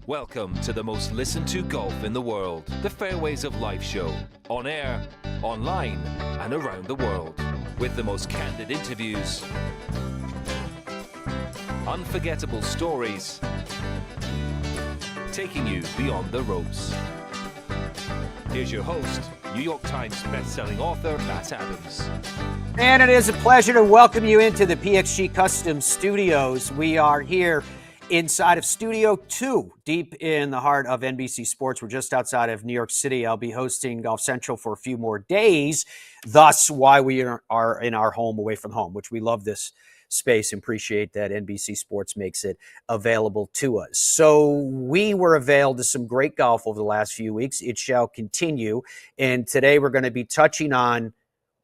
Welcome to the most listened to golf in the world, the Fairways of Life show, on air, online, and around the world, with the most candid interviews, unforgettable stories, taking you beyond the ropes. Here's your host, New York Times best-selling author, Matt Adams. And it is a pleasure to welcome you into the PXG Custom Studios. We are here inside of Studio 2, deep in the heart of NBC Sports. We're just outside of New York City. I'll be hosting Golf Central for a few more days, thus why we are in our home away from home, which we love this space and appreciate that NBC Sports makes it available to us. So we were availed to some great golf over the last few weeks. It shall continue. And today we're going to be touching on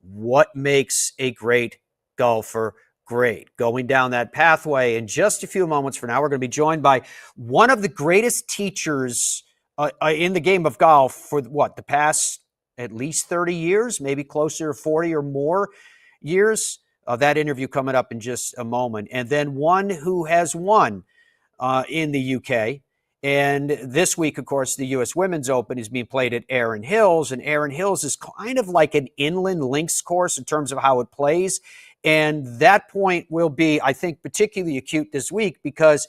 what makes a great golfer great. Going down that pathway in just a few moments from now, we're going to be joined by one of the greatest teachers in the game of golf for the past at least 30 years, maybe closer to 40 or more years. That interview coming up in just a moment. And then one who has won in the UK. And this week, of course, the U.S. Women's Open is being played at Erin Hills. And Erin Hills is kind of like an inland links course in terms of how it plays. And that point will be, I think, particularly acute this week because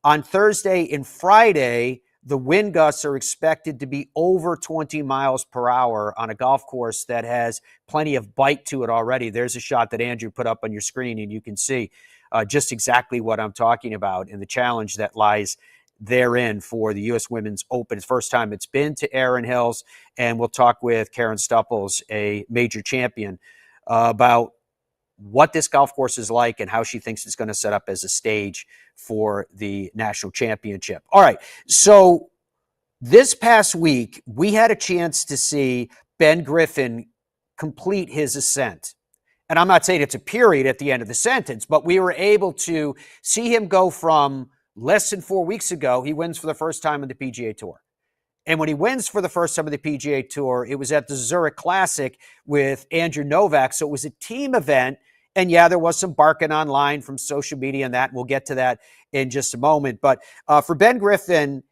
on Thursday and Friday, the wind gusts are expected to be over 20 miles per hour on a golf course that has plenty of bite to it already. There's a shot that Andrew put up on your screen, and you can see just exactly what I'm talking about and the challenge that lies therein for the U.S. Women's Open. It's the first time it's been to Erin Hills, and we'll talk with Karen Stupples, a major champion, about what this golf course is like and how she thinks it's going to set up as a stage for the national championship. All right. So this past week, we had a chance to see Ben Griffin complete his ascent. And I'm not saying it's a period at the end of the sentence, but we were able to see him go from less than 4 weeks ago. He wins for the first time on the PGA Tour. And when he wins for the first time on the PGA Tour, it was at the Zurich Classic with Andrew Novak. So it was a team event. And yeah, there was some barking online from social media and that. We'll get to that in just a moment. But for Ben Griffin,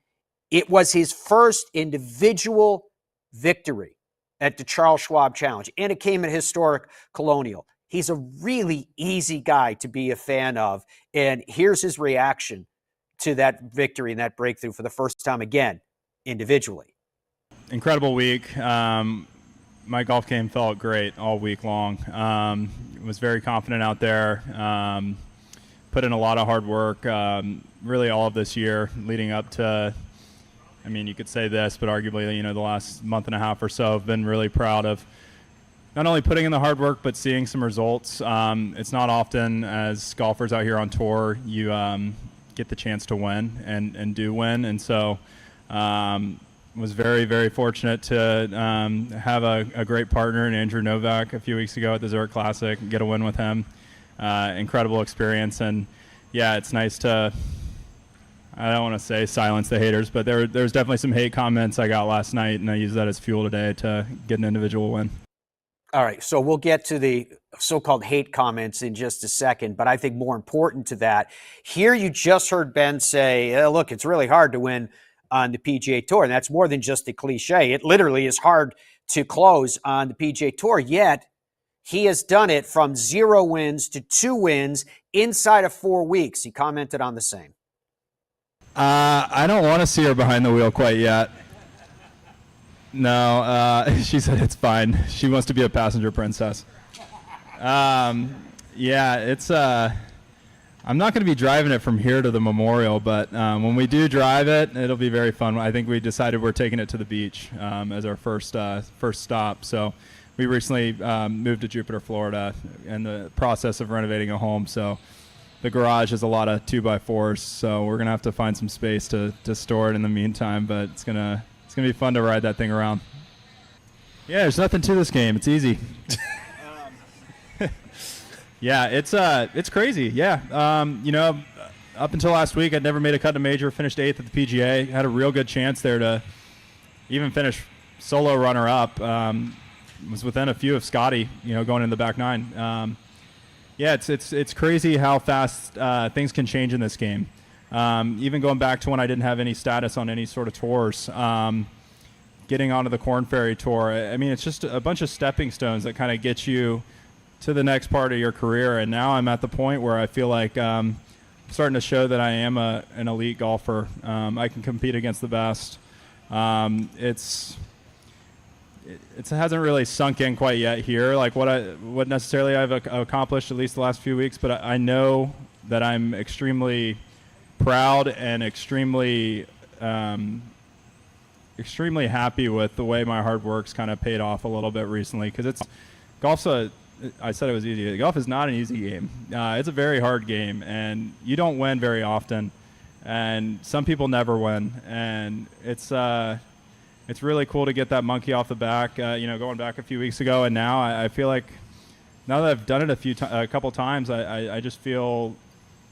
it was his first individual victory at the Charles Schwab Challenge. And it came at historic Colonial. He's a really easy guy to be a fan of. And here's his reaction to that victory and that breakthrough for the first time again, individually. Incredible week. My golf game felt great all week long. Was very confident out there. Put in a lot of hard work, really all of this year leading up to, I mean, you could say this, but arguably, the last month and a half or so, I've been really proud of not only putting in the hard work, but seeing some results. It's not often as golfers out here on tour, you get the chance to win and do win. And so, was very, very fortunate to have a great partner in Andrew Novak a few weeks ago at the Zurich Classic, get a win with him. Incredible experience. And, yeah, it's nice to, I don't want to say silence the haters, but there's definitely some hate comments I got last night, and I used that as fuel today to get an individual win. All right, so we'll get to the so-called hate comments in just a second, but I think more important to that, here you just heard Ben say, look, it's really hard to win on the PGA Tour. And that's more than just a cliche. It literally is hard to close on the PGA Tour. Yet he has done it from 0 wins to 2 wins inside of 4 weeks. He commented on the same. I don't want to see her behind the wheel quite yet. No, she said it's fine. She wants to be a passenger princess. Yeah, it's I'm not going to be driving it from here to the Memorial, but when we do drive it, it'll be very fun. I think we decided we're taking it to the beach as our first stop. So we recently moved to Jupiter, Florida, in the process of renovating a home. So the garage has a lot of 2x4s, so we're going to have to find some space to store it in the meantime. But it's gonna be fun to ride that thing around. Yeah, there's nothing to this game. It's easy. Yeah, it's crazy. Yeah, up until last week, I'd never made a cut to major. Finished 8th at the PGA. Had a real good chance there to even finish solo runner-up. Was within a few of Scotty, going in the back 9. Yeah, it's crazy how fast things can change in this game. even going back to when I didn't have any status on any sort of tours, getting onto the Korn Ferry Tour. I mean, it's just a bunch of stepping stones that kind of get you to the next part of your career. And now I'm at the point where I feel like starting to show that I am an elite golfer. I can compete against the best. It hasn't really sunk in quite yet here, like what necessarily I've accomplished at least the last few weeks, but I know that I'm extremely proud and extremely happy with the way my hard work's kind of paid off a little bit recently, because I said it was easy. Golf is not an easy game. It's a very hard game, and you don't win very often, and some people never win, and it's really cool to get that monkey off the back, going back a few weeks ago. And now I feel like now that I've done it a couple times, I just feel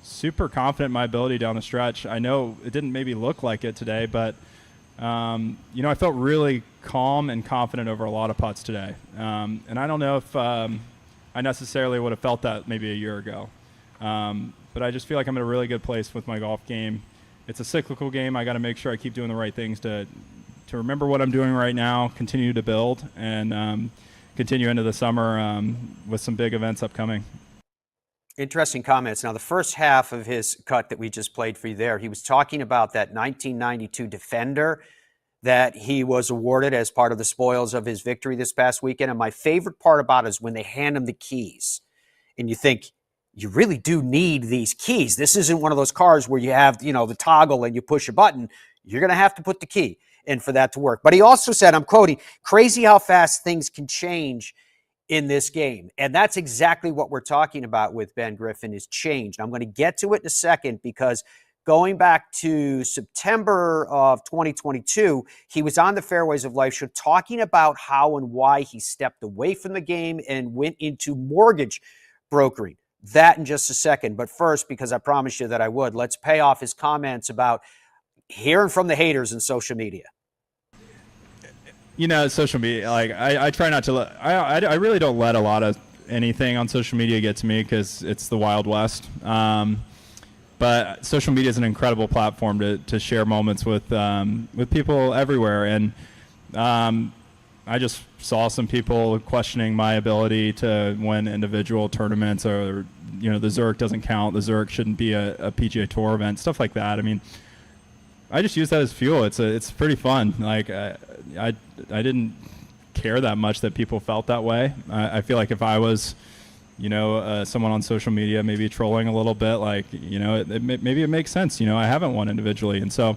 super confident in my ability down the stretch. I know it didn't maybe look like it today, but, I felt really calm and confident over a lot of putts today. And I don't know if I necessarily would have felt that maybe a year ago. But I just feel like I'm in a really good place with my golf game. It's a cyclical game. I got to make sure I keep doing the right things to remember what I'm doing right now, continue to build, and continue into the summer with some big events upcoming. Interesting comments. Now, the first half of his cut that we just played for you there, he was talking about that 1992 Defender that he was awarded as part of the spoils of his victory this past weekend. And my favorite part about it is when they hand him the keys. And you think, you really do need these keys. This isn't one of those cars where you have, the toggle and you push a button. You're going to have to put the key in for that to work. But he also said, I'm quoting, crazy how fast things can change in this game. And that's exactly what we're talking about with Ben Griffin, is change. I'm going to get to it in a second, because going back to September of 2022, he was on the Fairways of Life show talking about how and why he stepped away from the game and went into mortgage brokering. That in just a second. But first, because I promised you that I would, let's pay off his comments about hearing from the haters in social media. Social media, like I try not to I really don't let a lot of anything on social media get to me, because it's the Wild West. But social media is an incredible platform to share moments with people everywhere. And I just saw some people questioning my ability to win individual tournaments, or, the Zurich doesn't count. The Zurich shouldn't be a PGA Tour event, stuff like that. I mean, I just use that as fuel. It's pretty fun. Like I didn't care that much that people felt that way. I feel like if I was, someone on social media maybe trolling a little bit, like, maybe it makes sense. I haven't won individually, and so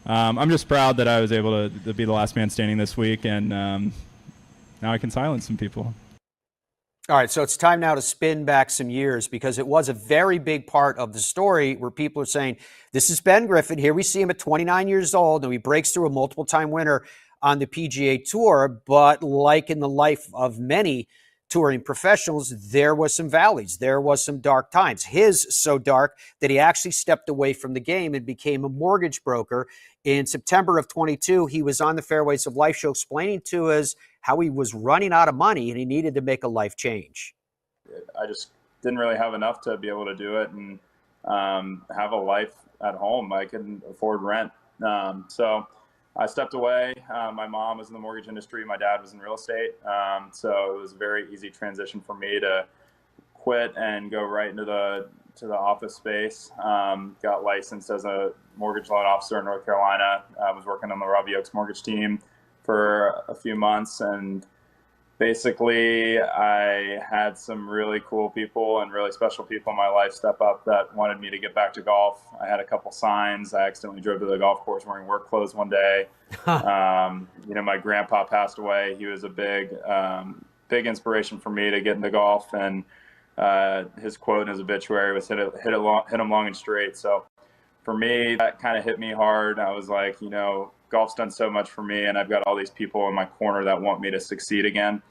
I'm just proud that I was able to be the last man standing this week, and now I can silence some people. All right, so it's time now to spin back some years, because it was a very big part of the story where people are saying, this is Ben Griffin. Here we see him at 29 years old, and he breaks through, a multiple-time winner on the PGA Tour. But like in the life of many touring professionals, there was some valleys. There was some dark times. His so dark that he actually stepped away from the game and became a mortgage broker. In September of 22, he was on the Fairways of Life show explaining to us how he was running out of money and he needed to make a life change. I just didn't really have enough to be able to do it and have a life at home. I couldn't afford rent. So I stepped away. My mom was in the mortgage industry. My dad was in real estate. So it was a very easy transition for me to quit and go right into the office space. Got licensed as a mortgage loan officer in North Carolina. I was working on the Robbie Oaks mortgage team for a few months, and basically I had some really cool people and really special people in my life step up that wanted me to get back to golf. I had a couple signs. I accidentally drove to the golf course wearing work clothes one day. My grandpa passed away. He was a big inspiration for me to get into golf, and his quote in his obituary was hit him long and straight. So for me, that kind of hit me hard. I was like, golf's done so much for me, and I've got all these people in my corner that want me to succeed again.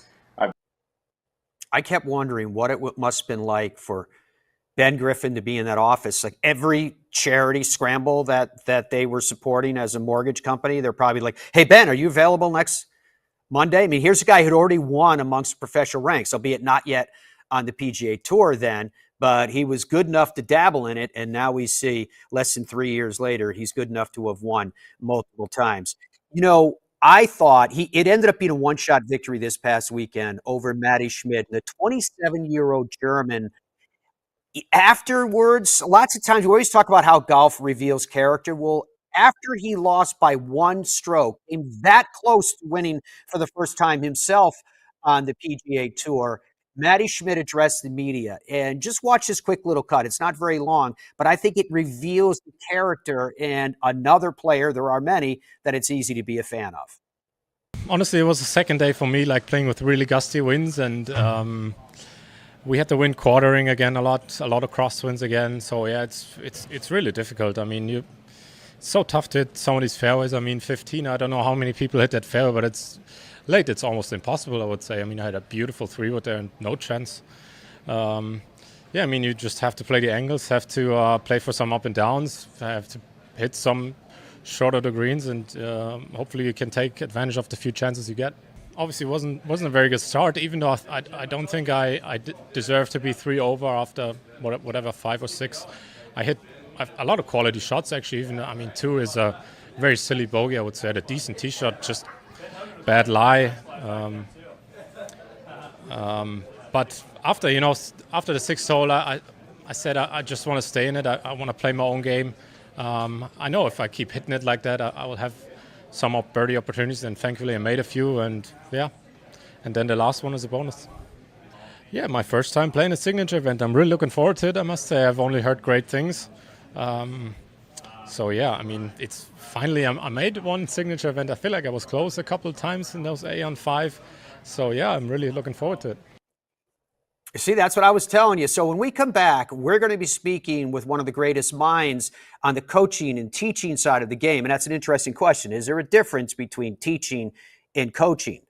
I kept wondering what it must have been like for Ben Griffin to be in that office. Like every charity scramble that they were supporting as a mortgage company, they're probably like, hey, Ben, are you available next Monday? I mean, here's a guy who'd already won amongst professional ranks, albeit not yet on the PGA Tour then, but he was good enough to dabble in it, and now we see less than 3 years later, he's good enough to have won multiple times. I thought it ended up being a one-shot victory this past weekend over Matty Schmidt, the 27-year-old German. Afterwards, lots of times we always talk about how golf reveals character. Well, after he lost by one stroke, came that close to winning for the first time himself on the PGA Tour, Matty Schmidt addressed the media. And just watch this quick little cut. It's not very long, but I think it reveals the character and another player, there are many, that it's easy to be a fan of. Honestly, it was the second day for me, like playing with really gusty winds, and we had the wind quartering again a lot of crosswinds again. So yeah, it's really difficult. I mean, it's so tough to hit some of these fairways. I mean, 15, I don't know how many people hit that fairway, but it's almost impossible, I would say. I mean, I had a beautiful 3-wood there and no chance. I mean, you just have to play the angles, have to play for some up and downs, have to hit some shorter the greens, and hopefully you can take advantage of the few chances you get. Obviously, wasn't a very good start, even though I don't think I deserve to be 3 over after whatever 5 or 6. I hit a lot of quality shots, actually. Even, I mean, 2 is a very silly bogey, I would say. A decent tee shot, just bad lie. But after the 6th hole, I said I just want to stay in it. I want to play my own game. I know if I keep hitting it like that, I will have some birdie opportunities, and thankfully I made a few, and then the last one is a bonus. Yeah, my first time playing a signature event. I'm really looking forward to it, I must say. I've only heard great things. So yeah, I mean, it's finally, I made one signature event. I feel like I was close a couple of times in those A on 5. So yeah, I'm really looking forward to it. See, that's what I was telling you. So when we come back, we're going to be speaking with one of the greatest minds on the coaching and teaching side of the game. And that's an interesting question. Is there a difference between teaching and coaching?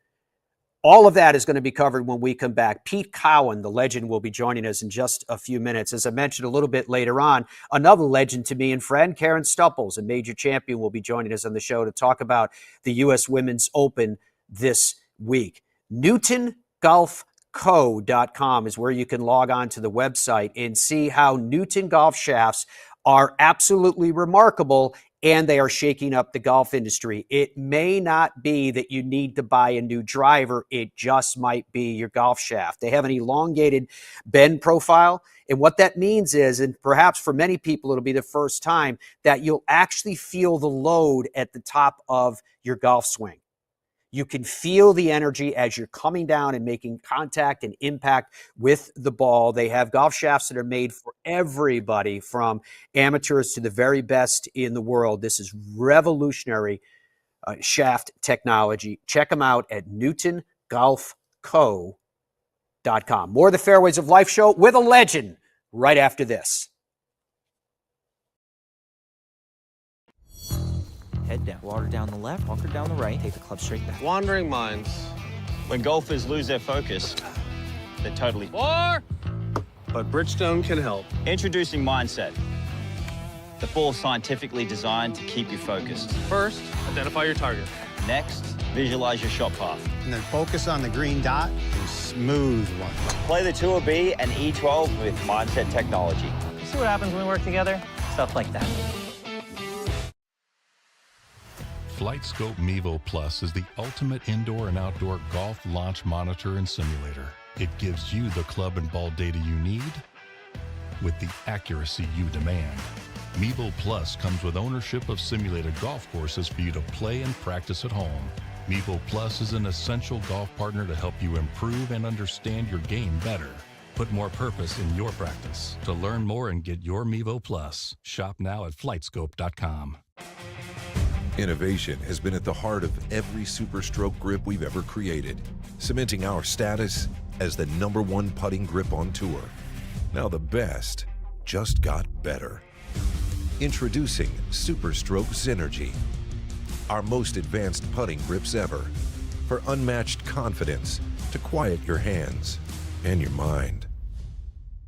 All of that is going to be covered when we come back. Pete Cowen, the legend, will be joining us in just a few minutes. As I mentioned a little bit later on, another legend to me and friend, Karen Stupples, a major champion, will be joining us on the show to talk about the U.S. Women's Open this week. NewtonGolfCo.com is where you can log on to the website and see how Newton golf shafts are absolutely remarkable, and they are shaking up the golf industry. It may not be that you need to buy a new driver. It just might be your golf shaft. They have an elongated bend profile. And what that means is, and perhaps for many people, it'll be the first time that you'll actually feel the load at the top of your golf swing. You can feel the energy as you're coming down and making contact and impact with the ball. They have golf shafts that are made for everybody, from amateurs to the very best in the world. This is revolutionary shaft technology. Check them out at NewtonGolfCo.com. More of the Fairways of Life show with a legend right after this. Head down, water down the left, bunker down the right, take the club straight back. Wandering minds. When golfers lose their focus, they're totally... But Bridgestone can help. Introducing Mindset, the ball scientifically designed to keep you focused. First, identify your target. Next, visualize your shot path. And then focus on the green dot and smooth one. Play the Tour B and E12 with Mindset technology. You see what happens when we work together? Stuff like that. FlightScope Mevo Plus is the ultimate indoor and outdoor golf launch monitor and simulator. It gives you the club and ball data you need with the accuracy you demand. Mevo Plus comes with ownership of simulated golf courses for you to play and practice at home. Mevo Plus is an essential golf partner to help you improve and understand your game better. Put more purpose in your practice. To learn more and get your Mevo Plus, shop now at flightscope.com. Innovation has been at the heart of every Super Stroke grip we've ever created, cementing our status as the #1 putting grip on tour. Now the best just got better. Introducing Super Stroke Synergy, our most advanced putting grips ever, for unmatched confidence to quiet your hands and your mind.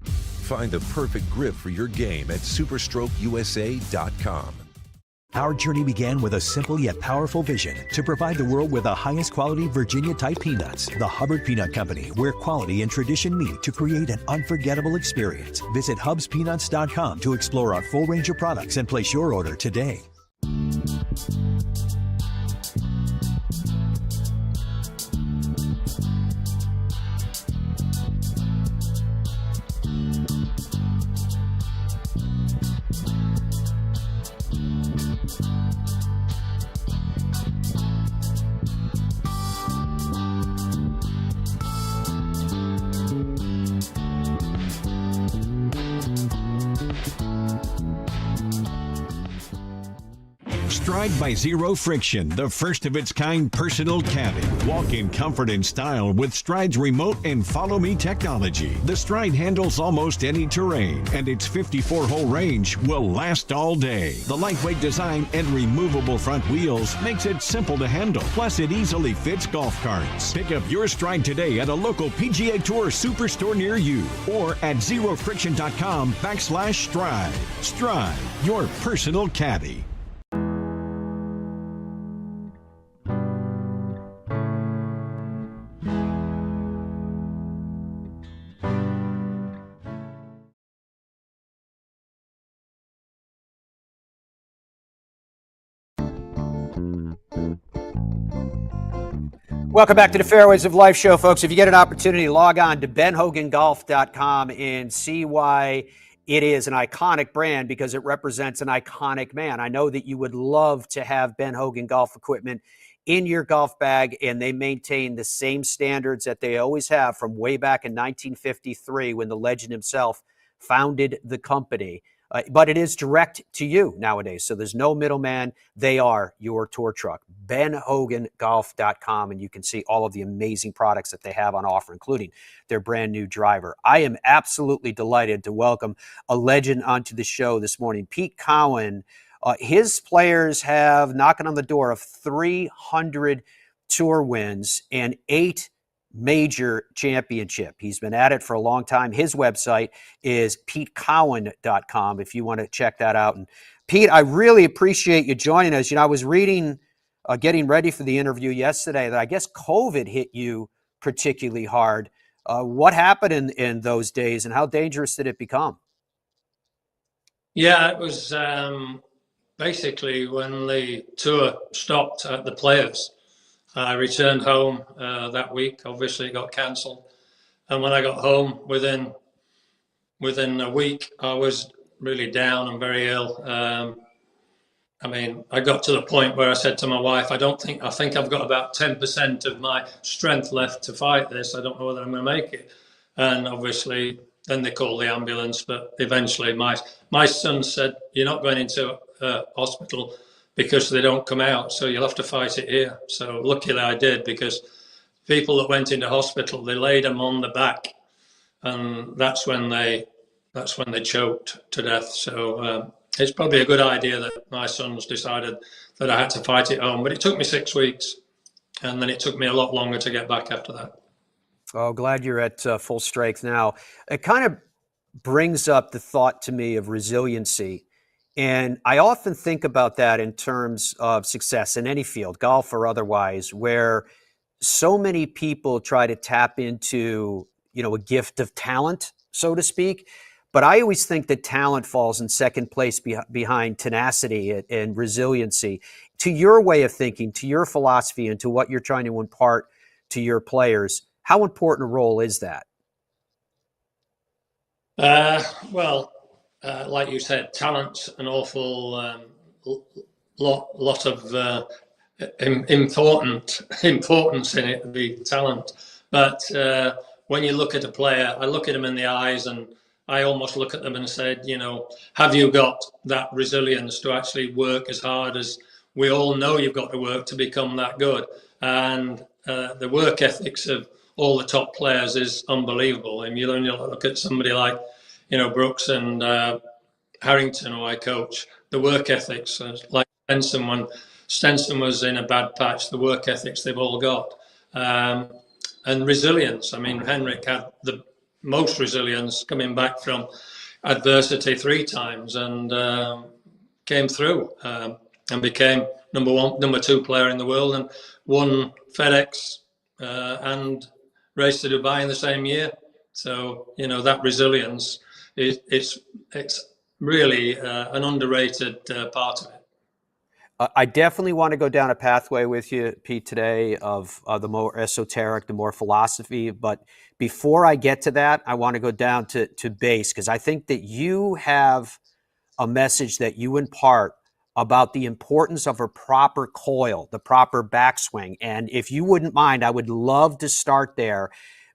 Find the perfect grip for your game at superstrokeusa.com. Our journey began with a simple yet powerful vision to provide the world with the highest quality Virginia-type peanuts. The Hubbard Peanut Company, where quality and tradition meet to create an unforgettable experience. Visit hubspeanuts.com to explore our full range of products and place your order today. Stride by Zero Friction, the first of its kind personal caddy. Walk in comfort and style with Stride's remote and follow me technology. The Stride handles almost any terrain, and its 54-hole range will last all day. The lightweight design and removable front wheels makes it simple to handle. Plus, it easily fits golf carts. Pick up your Stride today at a local PGA Tour Superstore near you or at zerofriction.com/Stride. Stride, your personal caddy. Welcome back to the Fairways of Life show, folks. If you get an opportunity, log on to benhogangolf.com and see why it is an iconic brand, because it represents an iconic man. I know that you would love to have Ben Hogan golf equipment in your golf bag, and they maintain the same standards that they always have from way back in 1953 when the legend himself founded the company. But it is direct to you nowadays, so there's no middleman. They are your tour truck. benhogangolf.com, and you can see all of the amazing products that they have on offer, including their brand new driver. I am absolutely delighted to welcome a legend onto the show this morning, Pete Cowen. His players have knocking on the door of 300 tour wins and 8 major championship. He's been at it for a long time. His website is petecowen.com if you want to check that out. And Pete, I really appreciate you joining us. You know, I was reading, getting ready for the interview yesterday, that I guess COVID hit you particularly hard. What happened in those days, and how dangerous did it become? Yeah, it was basically when the tour stopped at the Players. I returned home that week. Obviously, it got cancelled. And when I got home, within a week, I was really down and very ill. I mean, I got to the point where I said to my wife, I think I've got about 10% of my strength left to fight this. I don't know whether I'm going to make it. And obviously, then they called the ambulance. But eventually, my son said, you're not going into hospital because they don't come out, so you'll have to fight it here. So luckily I did, because people that went into hospital, they laid them on the back, and that's when they choked to death. So it's probably a good idea that my sons decided that I had to fight it home. But it took me 6 weeks, and then it took me a lot longer to get back after that. Oh, glad you're at full strength now. It kind of brings up the thought to me of resiliency. And I often think about that in terms of success in any field, golf or otherwise, where so many people try to tap into, a gift of talent, so to speak. But I always think that talent falls in second place behind tenacity and resiliency. To your way of thinking, to your philosophy, and to what you're trying to impart to your players, how important a role is that? Like you said, talent's an awful lot of importance in it, the talent. But when you look at a player, I look at them in the eyes, and I almost look at them and said, have you got that resilience to actually work as hard as we all know you've got to work to become that good? And the work ethics of all the top players is unbelievable. And you look at somebody like, Brooks and Harrington, who I coach, the work ethics, like Stenson, when Stenson was in a bad patch, the work ethics they've all got. And resilience. I mean, Henrik had the most resilience coming back from adversity 3 times and came through. and became number 2 player in the world, and won FedEx and raced to Dubai in the same year. So, you know, that resilience it's really an underrated part of it. I definitely want to go down a pathway with you, Pete, today of the more esoteric, the more philosophy. But before I get to that, I want to go down to base, because I think that you have a message that you impart about the importance of a proper coil, the proper backswing. And if you wouldn't mind, I would love to start there,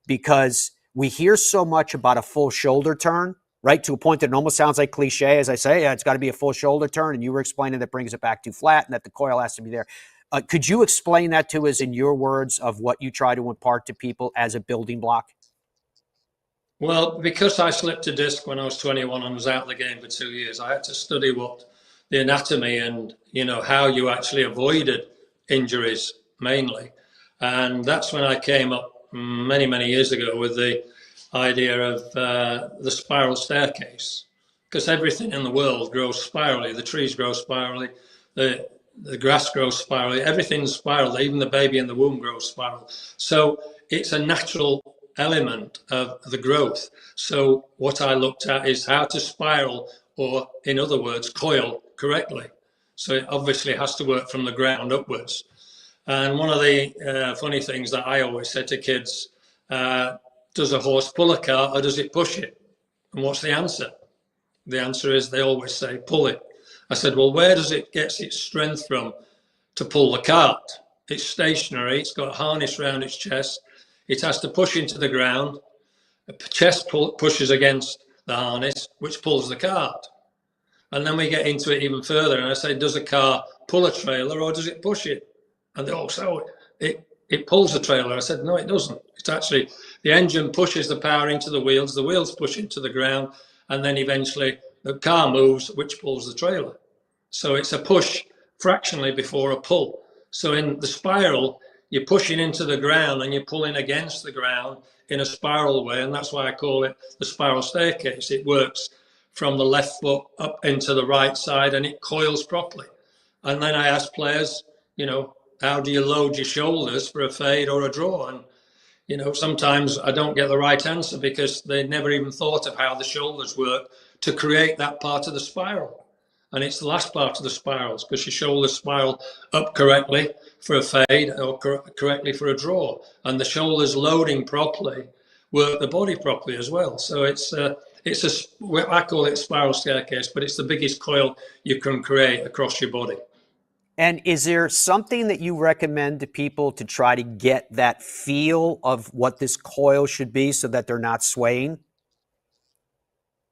because we hear so much about a full shoulder turn, right? To a point that it almost sounds like cliche as I say, yeah, it's got to be a full shoulder turn. And you were explaining that brings it back too flat and that the coil has to be there. Could you explain that to us in your words of what you try to impart to people as a building block? Well, because I slipped a disc when I was 21 and was out of the game for 2 years, I had to study what the anatomy and, you know, how you actually avoided injuries mainly. And that's when I came up many, many years ago with the idea of the spiral staircase, because everything in the world grows spirally. The trees grow spirally, the grass grows spirally, everything's spiral, even the baby in the womb grows spiral. So it's a natural element of the growth. So what I looked at is how to spiral, or in other words, coil correctly. So it obviously has to work from the ground upwards. And one of the funny things that I always say to kids, does a horse pull a cart or does it push it? And what's the answer? The answer is they always say pull it. I said, well, where does it get its strength from to pull the cart? It's stationary, it's got a harness around its chest, it has to push into the ground, the chest pushes against the harness, which pulls the cart. And then we get into it even further, and I say, does a car pull a trailer or does it push it? And they all say, oh, it pulls the trailer. I said, no, it doesn't. It's actually, the engine pushes the power into the wheels push into the ground, and then eventually the car moves, which pulls the trailer. So it's a push fractionally before a pull. So in the spiral, you're pushing into the ground and you're pulling against the ground in a spiral way, and that's why I call it the spiral staircase. It works from the left foot up into the right side, and it coils properly. And then I ask players, you know, how do you load your shoulders for a fade or a draw? And, you know, sometimes I don't get the right answer because they never even thought of how the shoulders work to create that part of the spiral. And it's the last part of the spirals, because your shoulders spiral up correctly for a fade or correctly for a draw. And the shoulders loading properly work the body properly as well. So I call it a spiral staircase, but it's the biggest coil you can create across your body. And is there something that you recommend to people to try to get that feel of what this coil should be so that they're not swaying?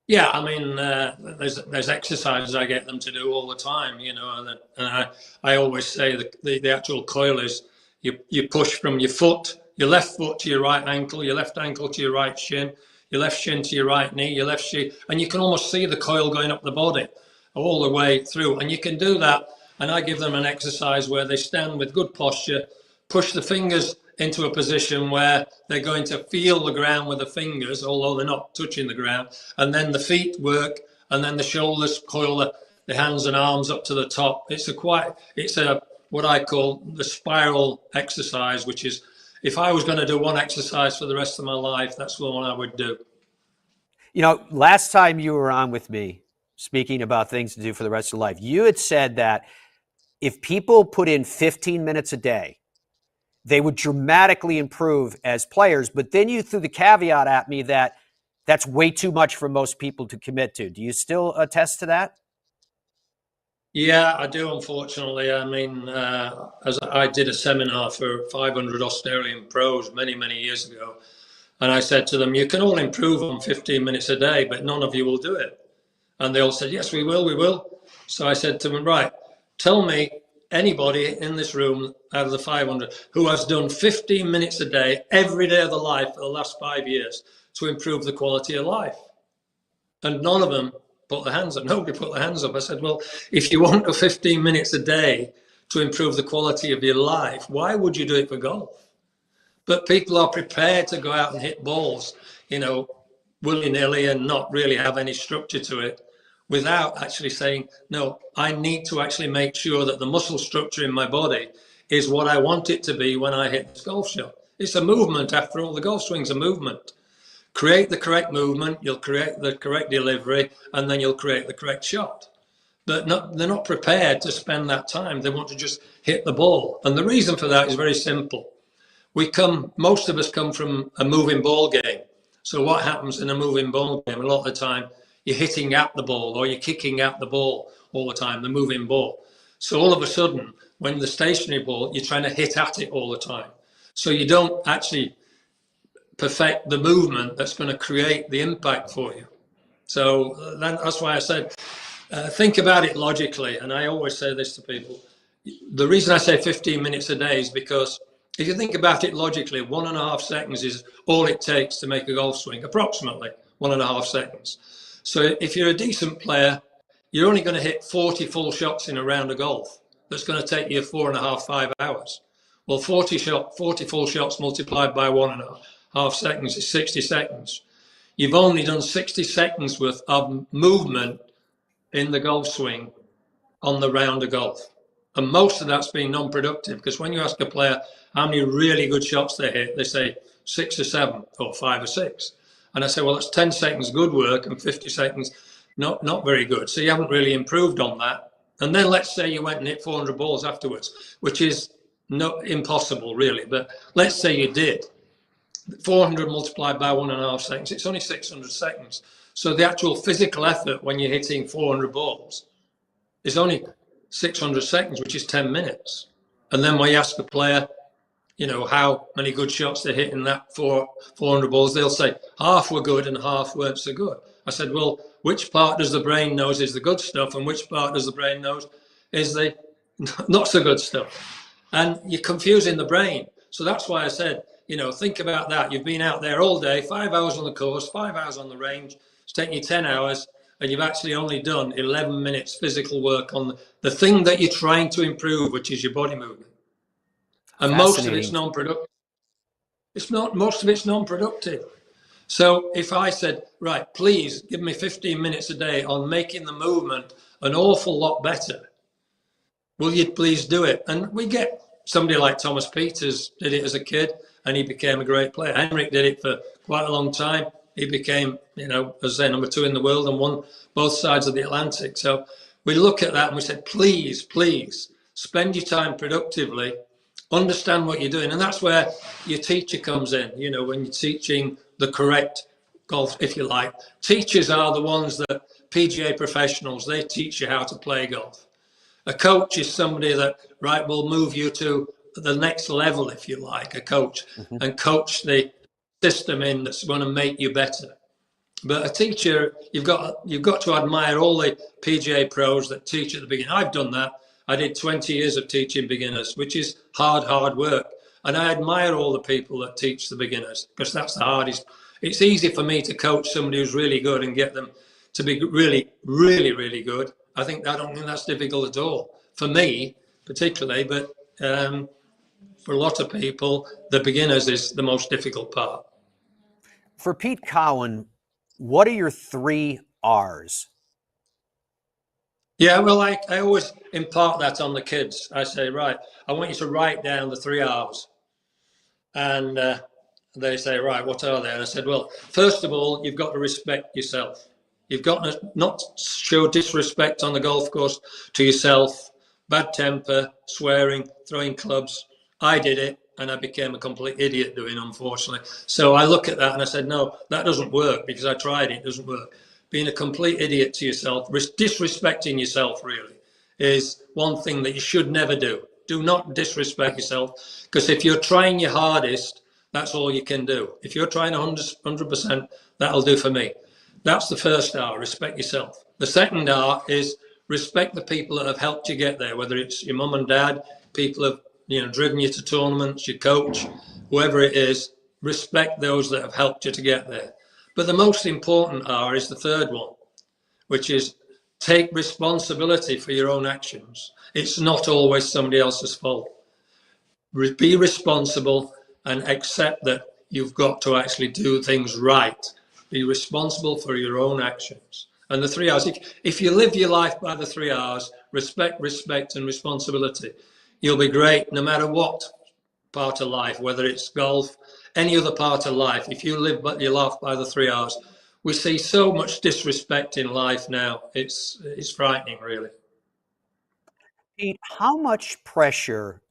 Yeah, I mean, there's exercises I get them to do all the time, you know, and I always say the actual coil is you push from your foot, your left foot to your right ankle, your left ankle to your right shin, your left shin to your right knee, your left shin, and you can almost see the coil going up the body all the way through. And you can do that, and I give them an exercise where they stand with good posture, push the fingers into a position where they're going to feel the ground with the fingers, although they're not touching the ground, and then the feet work, and then the shoulders coil the hands and arms up to the top. It's a what I call the spiral exercise, which is, if I was going to do one exercise for the rest of my life, that's the one I would do. You know, last time you were on with me, speaking about things to do for the rest of life, you had said that if people put in 15 minutes a day, they would dramatically improve as players. But then you threw the caveat at me that that's way too much for most people to commit to. Do you still attest to that? Yeah, I do, unfortunately. I mean, as I did a seminar for 500 Australian pros many, many years ago. And I said to them, you can all improve on 15 minutes a day, but none of you will do it. And they all said, yes, we will, we will. So I said to them, right, tell me anybody in this room out of the 500 who has done 15 minutes a day every day of their life for the last 5 years to improve the quality of life. And none of them put their hands up. Nobody put their hands up. I said, well, if you want 15 minutes a day to improve the quality of your life, why would you do it for golf? But people are prepared to go out and hit balls, you know, willy-nilly and not really have any structure to it. without actually saying, no, I need to actually make sure that the muscle structure in my body is what I want it to be when I hit this golf shot. It's a movement, after all. The golf swing's a movement. Create the correct movement, you'll create the correct delivery, and then you'll create the correct shot. But they're not prepared to spend that time. They want to just hit the ball. And the reason for that is very simple. Most of us come from a moving ball game. So what happens in a moving ball game? A lot of the time, you're hitting at the ball or you're kicking at the ball all the time, the moving ball. So all of a sudden, when the stationary ball, you're trying to hit at it all the time. So you don't actually perfect the movement that's going to create the impact for you. So that's why I said, think about it logically. And I always say this to people. The reason I say 15 minutes a day is because if you think about it logically, 1.5 seconds is all it takes to make a golf swing, approximately 1.5 seconds. So if you're a decent player, you're only going to hit 40 full shots in a round of golf. That's going to take you 4.5, 5 hours. Well, 40 full shots multiplied by 1.5 seconds is 60 seconds. You've only done 60 seconds worth of movement in the golf swing on the round of golf. And most of that's been non-productive, because when you ask a player how many really good shots they hit, they say 6 or 7 or 5 or 6. And I say, well, that's 10 seconds good work and 50 seconds not very good. So you haven't really improved on that. And then let's say you went and hit 400 balls afterwards, which is impossible really. But let's say you did. 400 multiplied by 1.5 seconds, it's only 600 seconds. So the actual physical effort when you're hitting 400 balls is only 600 seconds, which is 10 minutes. And then when you ask a player, how many good shots they hit in that 400 balls, they'll say half were good and half weren't so good. I said, well, which part does the brain know is the good stuff and which part does the brain know is the not so good stuff? And you're confusing the brain. So that's why I said, think about that. You've been out there all day, 5 hours on the course, 5 hours on the range. It's taken you 10 hours and you've actually only done 11 minutes physical work on the thing that you're trying to improve, which is your body movement. And most of it's non-productive. Most of it's non-productive. So if I said, right, please give me 15 minutes a day on making the movement an awful lot better, will you please do it? And we get somebody like Thomas Peters did it as a kid and he became a great player. Henrik did it for quite a long time. He became, as I say, number 2 in the world and won both sides of the Atlantic. So we look at that and we said, please, spend your time productively, understand what you're doing. And that's where your teacher comes in, when you're teaching the correct golf, if you like. Teachers are the ones that PGA professionals, they teach you how to play golf. A coach is somebody that, will move you to the next level, if you like, a coach, and coach the system in that's going to make you better. But a teacher, you've got to admire all the PGA pros that teach at the beginning. I've done that. I did 20 years of teaching beginners, which is hard work. And I admire all the people that teach the beginners because that's the hardest. It's easy for me to coach somebody who's really good and get them to be really, really, really good. I don't think that's difficult at all. For me, particularly, but for a lot of people, the beginners is the most difficult part. For Pete Cowen, what are your 3 R's? Yeah, well, I always impart that on the kids. I say, right, I want you to write down the 3 R's. And they say, right, what are they? And I said, well, first of all, you've got to respect yourself. You've got to not show disrespect on the golf course to yourself, bad temper, swearing, throwing clubs. I did it and I became a complete idiot doing it, unfortunately. So I look at that and I said, no, that doesn't work because I tried it. It doesn't work. Being a complete idiot to yourself, disrespecting yourself really is one thing that you should never do. Do not disrespect yourself because if you're trying your hardest, that's all you can do. If you're trying 100%, that'll do for me. That's the first R, respect yourself. The second R is respect the people that have helped you get there, whether it's your mum and dad, people have driven you to tournaments, your coach, whoever it is, respect those that have helped you to get there. But the most important R is the third one, which is take responsibility for your own actions. It's not always somebody else's fault. Be responsible and accept that you've got to actually do things right. Be responsible for your own actions. And the 3 R's, if you live your life by the 3 R's, respect, and responsibility, you'll be great no matter what part of life, whether it's golf, any other part of life. If you live your life by the 3 R's, we see so much disrespect in life now. It's frightening, really. Pete, how much pressure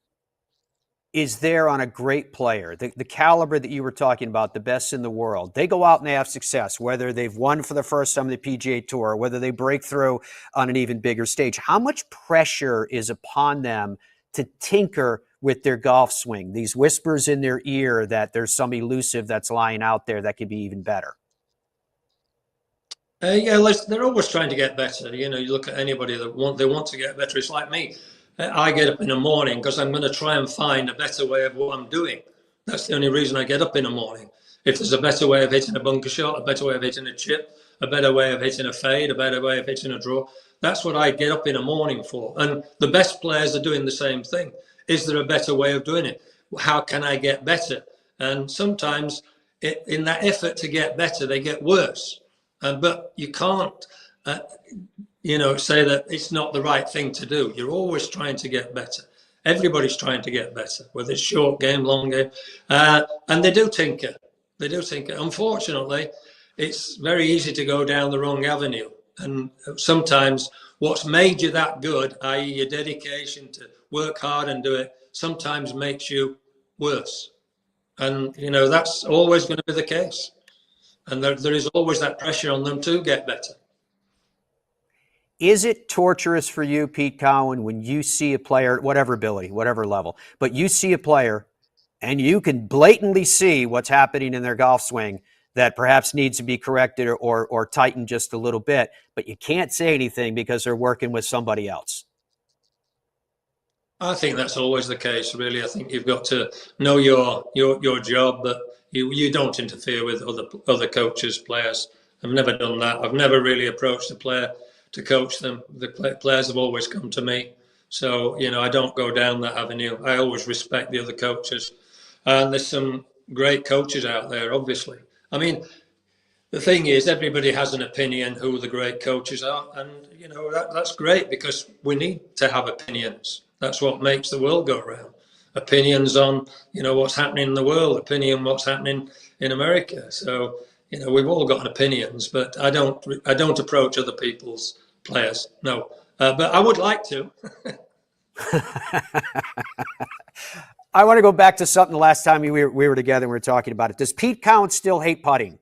is there on a great player, the caliber that you were talking about, the best in the world? They go out and they have success, whether they've won for the first time on the PGA Tour, or whether they break through on an even bigger stage. How much pressure is upon them to tinker with their golf swing? These whispers in their ear that there's some elusive that's lying out there that could be even better. Yeah, they're always trying to get better. You know, you look at anybody that want to get better. It's like me. I get up in the morning because I'm going to try and find a better way of what I'm doing. That's the only reason I get up in the morning. If there's a better way of hitting a bunker shot, a better way of hitting a chip, a better way of hitting a fade, a better way of hitting a draw, that's what I get up in the morning for. And the best players are doing the same thing. Is there a better way of doing it? How can I get better? And sometimes in that effort to get better, they get worse. But you can't, say that it's not the right thing to do. You're always trying to get better. Everybody's trying to get better, whether it's short game, long game. And they do tinker. They do tinker. Unfortunately, it's very easy to go down the wrong avenue. And sometimes what's made you that good, i.e. your dedication to work hard and do it, sometimes makes you worse. And, that's always going to be the case. And there is always that pressure on them to get better. Is it torturous for you, Pete Cowen, when you see a player, whatever ability, whatever level, but you see a player and you can blatantly see what's happening in their golf swing that perhaps needs to be corrected or tightened just a little bit, but you can't say anything because they're working with somebody else? I think that's always the case, really. I think you've got to know your job, but you don't interfere with other coaches, players. I've never done that. I've never really approached a player to coach them. The players have always come to me. So, I don't go down that avenue. I always respect the other coaches. And there's some great coaches out there, obviously. I mean, the thing is, everybody has an opinion who the great coaches are. And, that's great because we need to have opinions. That's what makes the world go round. Opinions on, what's happening in the world, opinion what's happening in America. So, we've all got opinions, but I don't approach other people's players. No, but I would like to. I want to go back to something the last time we were together and we were talking about it. Does Pete Cowen still hate putting?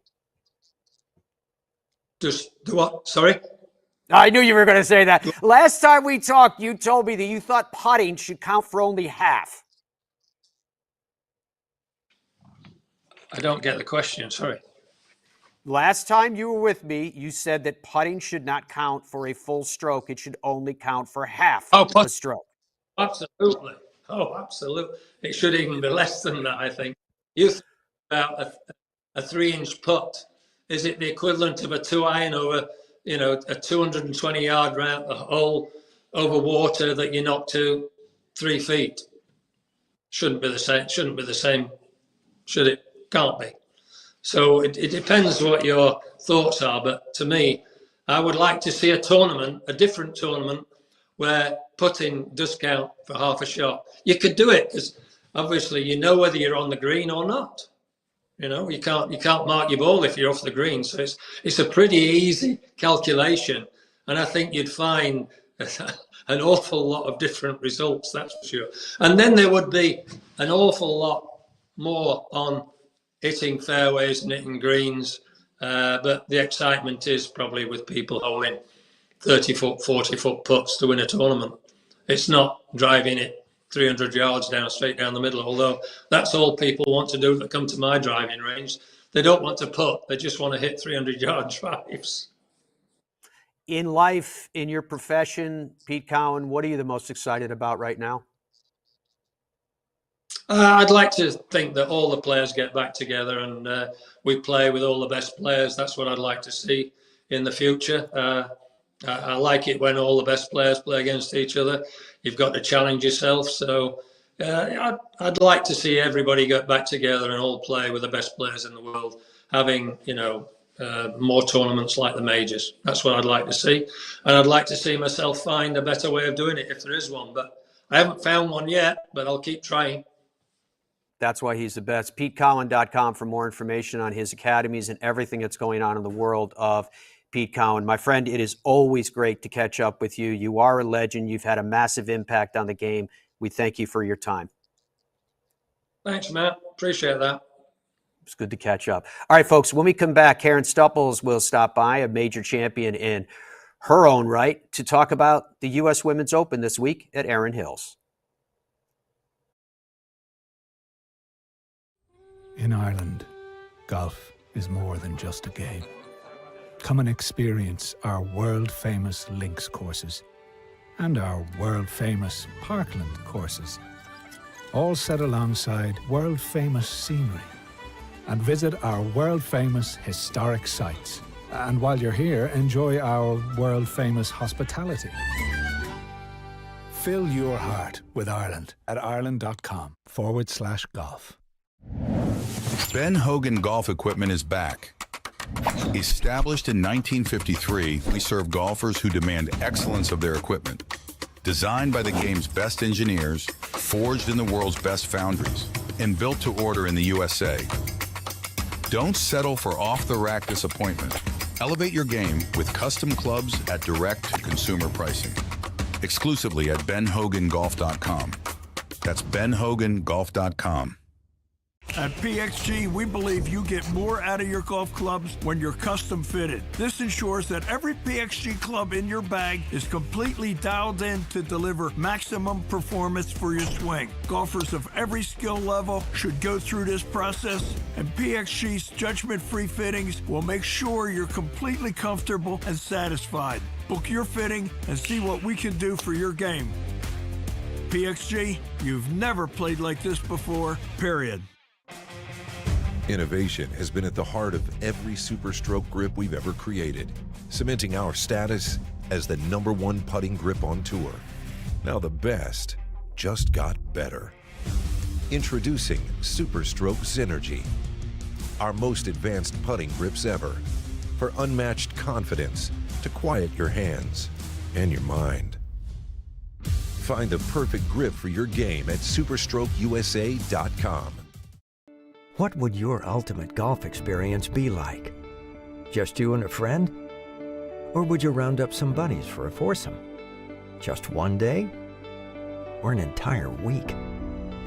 Just do what? Sorry? I knew you were going to say that. Last time we talked, you told me that you thought putting should count for only half. I don't get the question, sorry. Last time you were with me, you said that putting should not count for a full stroke. It should only count for half a stroke. Absolutely. Oh, absolutely. It should even be less than that, I think. You think about a 3-inch putt. Is it the equivalent of a 2-iron over, a 220-yard round, a hole over water that you knock to 3 feet? Shouldn't be the same. Should it? Can't be. So it depends what your thoughts are. But to me, I would like to see a different tournament, where putting does count for half a shot. You could do it because obviously whether you're on the green or not. You can't mark your ball if you're off the green. So it's a pretty easy calculation, and I think you'd find an awful lot of different results. That's for sure. And then there would be an awful lot more on hitting fairways and hitting greens, but the excitement is probably with people holding 30-foot, 40-foot putts to win a tournament. It's not driving it 300 yards straight down the middle, although that's all people want to do that come to my driving range. They don't want to putt, they just want to hit 300-yard drives. In life, in your profession, Pete Cowen, what are you the most excited about right now? I'd like to think that all the players get back together and we play with all the best players. That's what I'd like to see in the future. I like it when all the best players play against each other. You've got to challenge yourself. So I'd like to see everybody get back together and all play with the best players in the world, having, more tournaments like the majors. That's what I'd like to see. And I'd like to see myself find a better way of doing it if there is one. But I haven't found one yet, but I'll keep trying. That's why he's the best. PeteCowen.com for more information on his academies and everything that's going on in the world of Pete Cowen. My friend, it is always great to catch up with you. You are a legend. You've had a massive impact on the game. We thank you for your time. Thanks, Matt. Appreciate that. It's good to catch up. All right, folks, when we come back, Karen Stupples will stop by, a major champion in her own right, to talk about the U.S. Women's Open this week at Erin Hills. In Ireland, golf is more than just a game. Come and experience our world-famous links courses and our world-famous parkland courses, all set alongside world-famous scenery. And visit our world-famous historic sites. And while you're here, enjoy our world-famous hospitality. Fill your heart with Ireland at ireland.com/golf. Ben Hogan Golf Equipment is back. Established in 1953, we serve golfers who demand excellence of their equipment. Designed by the game's best engineers, forged in the world's best foundries, and built to order in the USA. Don't settle for off-the-rack disappointment. Elevate your game with custom clubs at direct-to-consumer pricing. Exclusively at benhogangolf.com. That's benhogangolf.com. At PXG, we believe you get more out of your golf clubs when you're custom fitted. This ensures that every PXG club in your bag is completely dialed in to deliver maximum performance for your swing. Golfers of every skill level should go through this process, and PXG's judgment-free fittings will make sure you're completely comfortable and satisfied. Book your fitting and see what we can do for your game. PXG, you've never played like this before, period. Innovation has been at the heart of every Super Stroke grip we've ever created, cementing our status as the #1 putting grip on tour. Now the best just got better. Introducing Super Stroke Synergy, our most advanced putting grips ever, for unmatched confidence to quiet your hands and your mind. Find the perfect grip for your game at superstrokeusa.com. What would your ultimate golf experience be like? Just you and a friend? Or would you round up some buddies for a foursome? Just one day? Or an entire week?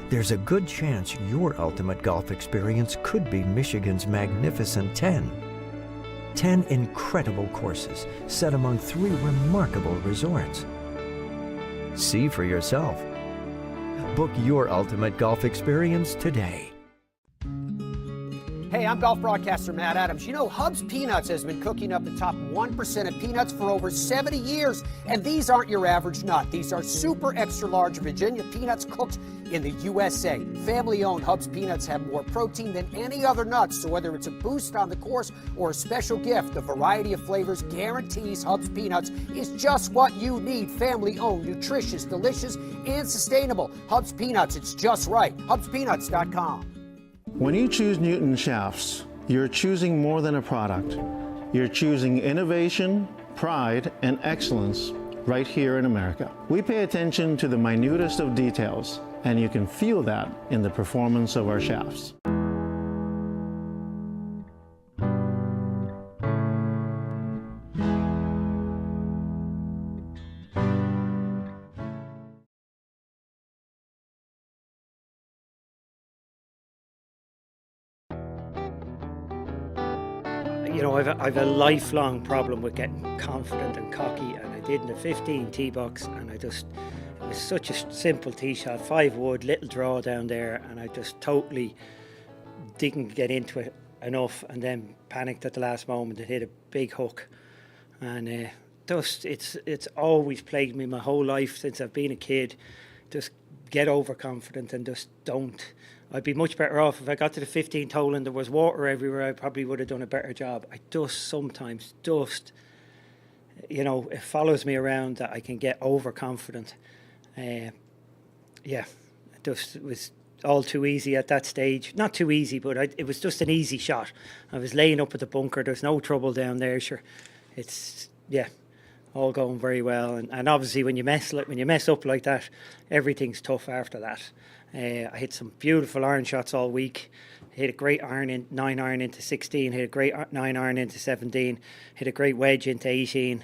There's a good chance your ultimate golf experience could be Michigan's magnificent 10. 10 incredible courses set among 3 remarkable resorts. See for yourself. Book your ultimate golf experience today. Hey, I'm golf broadcaster Matt Adams. You know, Hub's Peanuts has been cooking up the top 1% of peanuts for over 70 years. And these aren't your average nut. These are super extra large Virginia peanuts cooked in the USA. Family-owned Hub's Peanuts have more protein than any other nuts. So whether it's a boost on the course or a special gift, the variety of flavors guarantees Hub's Peanuts is just what you need. Family-owned, nutritious, delicious, and sustainable. Hub's Peanuts, it's just right. HubsPeanuts.com. When you choose Newton shafts, you're choosing more than a product. You're choosing innovation, pride, and excellence right here in America. We pay attention to the minutest of details, and you can feel that in the performance of our shafts. You know, I've a lifelong problem with getting confident and cocky, and I did in the 15 tee box, and it was such a simple tee shot, 5 wood, little draw down there, and I just totally didn't get into it enough, and then panicked at the last moment and hit a big hook. And it's always plagued me my whole life since I've been a kid. Just get overconfident and just don't. I'd be much better off if I got to the 15th hole and there was water everywhere. I probably would have done a better job. I sometimes you know, it follows me around that I can get overconfident. It was all too easy at that stage. Not too easy, but it was just an easy shot. I was laying up at the bunker. There's no trouble down there. Sure, it's all going very well. And obviously, when you mess up like that, everything's tough after that. I hit some beautiful iron shots all week. Hit a great 9 iron into 16. Hit a great 9 iron into 17. Hit a great wedge into 18.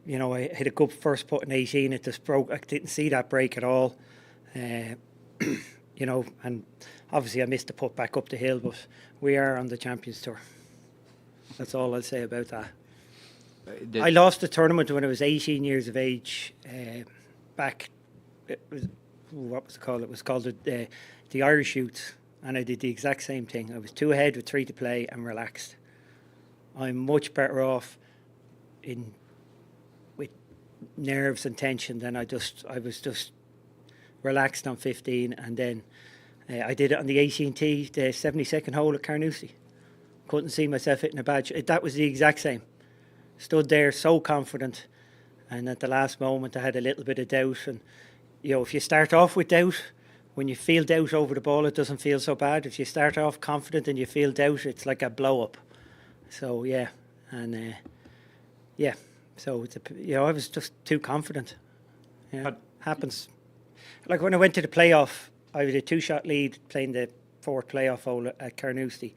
You know, I hit a good first putt in 18. It just broke. I didn't see that break at all. You know, and obviously I missed the putt back up the hill, but we are on the Champions Tour. That's all I'll say about that. I lost the tournament when I was 18 years of age. Back, what was it called? It was called the Irish Youth, and I did the exact same thing. I was 2 ahead with 3 to play and relaxed. I'm much better off with nerves and tension than I was just relaxed on 15, and then I did it on the 18T, the 72nd hole at Carnoustie. Couldn't see myself hitting a badge. That was the exact same. Stood there so confident, and at the last moment I had a little bit of doubt. And you know, if you start off with doubt, when you feel doubt over the ball, it doesn't feel so bad. If you start off confident and you feel doubt, it's like a blow up. So so it's I was just too confident. Yeah, happens. Like when I went to the playoff, I was a 2-shot lead playing the 4th playoff hole at Carnoustie,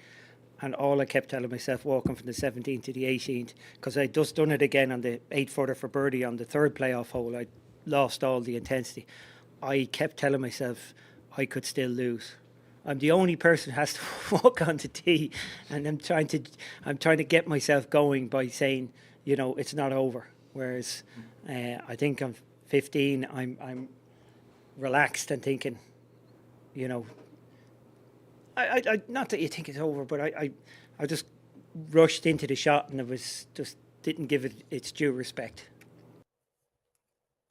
and all I kept telling myself walking from the 17th to the 18th, because I'd just done it again on the 8-footer for birdie on the 3rd playoff hole. I lost all the intensity. I kept telling myself I could still lose. I'm the only person who has to walk on the tee, and I'm trying to get myself going by saying, you know, it's not over. Whereas I think I'm 15, I'm relaxed and thinking, you know, I not that you think it's over, but I just rushed into the shot, and it was just didn't give it its due respect.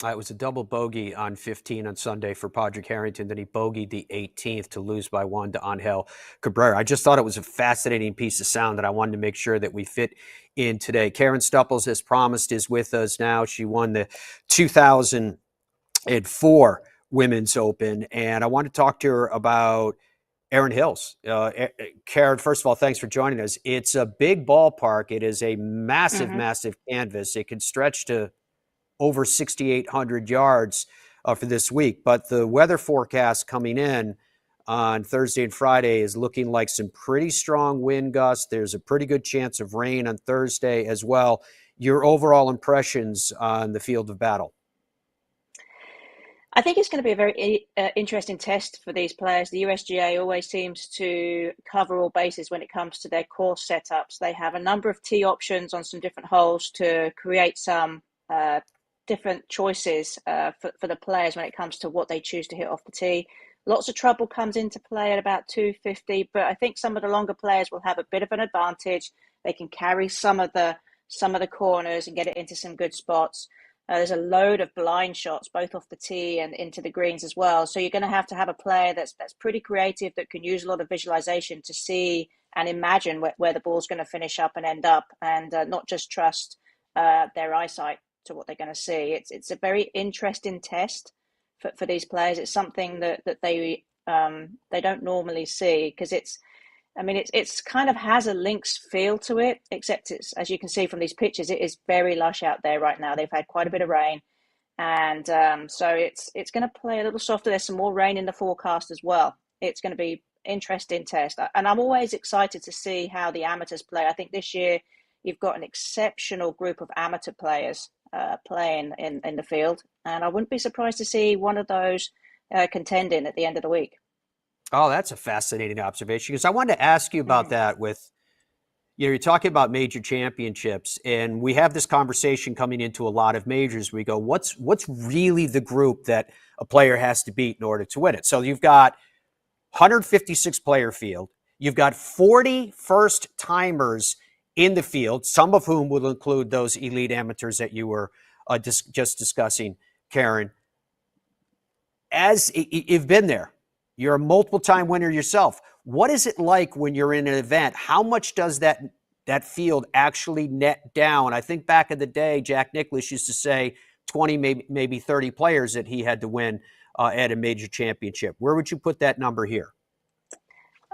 It was a double bogey on 15 on Sunday for Padraig Harrington. Then he bogeyed the 18th to lose by 1 to Angel Cabrera. I just thought it was a fascinating piece of sound that I wanted to make sure that we fit in today. Karen Stupples, as promised, is with us now. She won the 2004 Women's Open, and I want to talk to her about Erin Hills. Karen, first of all, thanks for joining us. It's a big ballpark. It is a massive, massive canvas. It can stretch to over 6,800 yards for this week. But the weather forecast coming in on Thursday and Friday is looking like some pretty strong wind gusts. There's a pretty good chance of rain on Thursday as well. Your overall impressions on the field of battle? I think it's going to be a very interesting test for these players. The USGA always seems to cover all bases when it comes to their course setups. They have a number of tee options on some different holes to create some different choices for the players when it comes to what they choose to hit off the tee. Lots of trouble comes into play at about 250, but I think some of the longer players will have a bit of an advantage. They can carry some of the corners and get it into some good spots. There's a load of blind shots, both off the tee and into the greens as well. So you're going to have a player that's pretty creative, that can use a lot of visualization to see and imagine where the ball's going to finish up and end up, and not just trust their eyesight to what they're going to see. It's a very interesting test for these players. It's something that they don't normally see, because it's kind of has a links feel to it, except it's, as you can see from these pictures, it is very lush out there right now. They've had quite a bit of rain, and so it's going to play a little softer. There's some more rain in the forecast as well. It's going to be interesting test, and I'm always excited to see how the amateurs play. I think this year you've got an exceptional group of amateur players playing in the field, and I wouldn't be surprised to see one of those contending at the end of the week. Oh, that's a fascinating observation, because I wanted to ask you about that with, you're talking about major championships, and we have this conversation coming into a lot of majors. We go, what's really the group that a player has to beat in order to win it? So you've got 156 player field. You've got 40 first timers in the field, some of whom will include those elite amateurs that you were just discussing, Karen. As you've been there, you're a multiple-time winner yourself. What is it like when you're in an event? How much does that field actually net down? I think back in the day, Jack Nicklaus used to say 20, maybe 30 players that he had to win at a major championship. Where would you put that number here?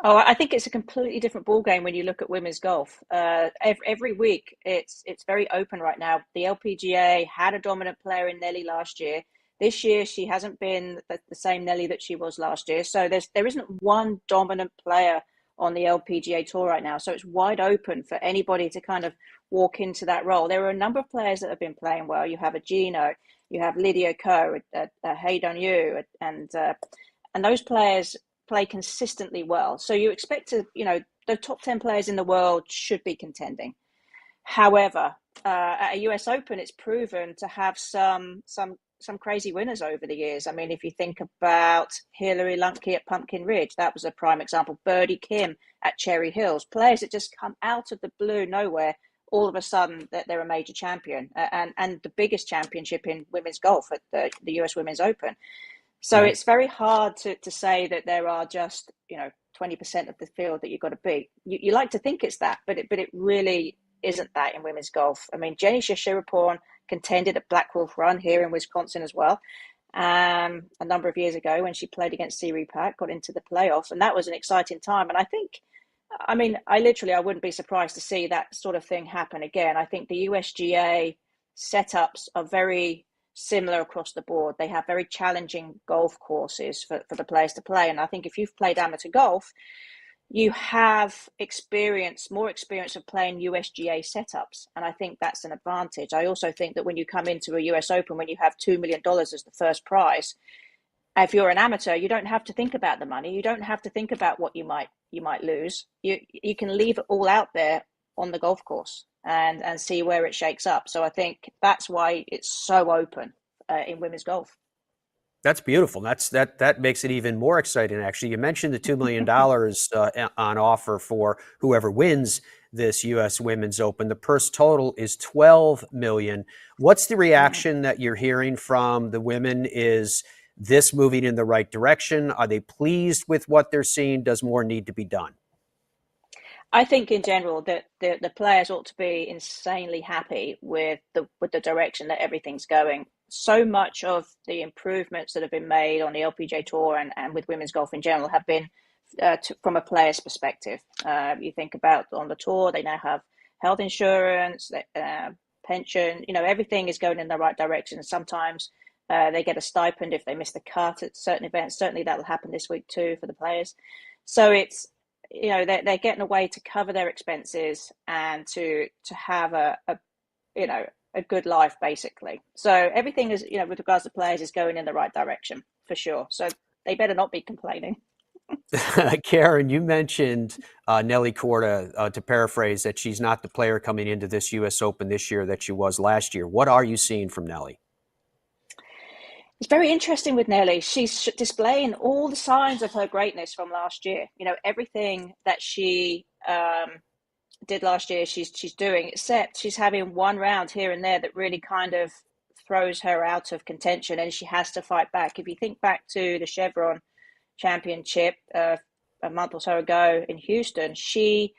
Oh, I think it's a completely different ballgame when you look at women's golf. Every week, it's very open right now. The LPGA had a dominant player in Nelly last year. This year, she hasn't been the same Nelly that she was last year. So there isn't one dominant player on the LPGA tour right now. So it's wide open for anybody to kind of walk into that role. There are a number of players that have been playing well. You have a Gino, you have Lydia Ko, a Hey Dong Yu, and those players play consistently well. So you expect to, the top 10 players in the world should be contending. However, at a US Open, it's proven to have some crazy winners over the years. I mean, if you think about Hilary Lunkey at Pumpkin Ridge, that was a prime example. Birdie Kim at Cherry Hills, players that just come out of the blue nowhere, all of a sudden that they're a major champion and the biggest championship in women's golf at the US Women's Open. So it's very hard to say that there are just 20% of the field that you've got to beat. You like to think it's that, but it really isn't that in women's golf. I mean, Jenny Shashiraporn contended at Black Wolf Run here in Wisconsin as well, a number of years ago when she played against Siri Pak, got into the playoffs, and that was an exciting time. And I think, I wouldn't be surprised to see that sort of thing happen again. I think the USGA setups are very similar across the board. They have very challenging golf courses for the players to play. And I think if you've played amateur golf, you have more experience of playing USGA setups. And I think that's an advantage. I also think that when you come into a US Open, when you have $2 million as the first prize, if you're an amateur, you don't have to think about the money. You don't have to think about what you might lose. You can leave it all out there on the golf course and see where it shakes up. So I think that's why it's so open in women's golf. That's beautiful. That makes it even more exciting, actually. You mentioned the $2 million on offer for whoever wins this U.S. Women's Open. The purse total is $12 million. What's the reaction that you're hearing from the women? Is this moving in the right direction? Are they pleased with what they're seeing? Does more need to be done? I think in general that the players ought to be insanely happy with the direction that everything's going. So much of the improvements that have been made on the LPGA Tour and with women's golf in general have been from a player's perspective. You think about on the tour, they now have health insurance, pension, everything is going in the right direction. Sometimes they get a stipend if they miss the cut at certain events. Certainly that will happen this week too for the players. So it's, they're getting a way to cover their expenses and to have a good life, basically. So everything is, with regards to players, is going in the right direction for sure. So they better not be complaining. Karen, you mentioned Nelly Korda, to paraphrase, that she's not the player coming into this U.S. Open this year that she was last year. What are you seeing from Nelly? It's very interesting with Nelly. She's displaying all the signs of her greatness from last year. Everything that she did last year, she's doing, except she's having one round here and there that really kind of throws her out of contention, and she has to fight back. If you think back to the Chevron Championship a month or so ago in Houston, she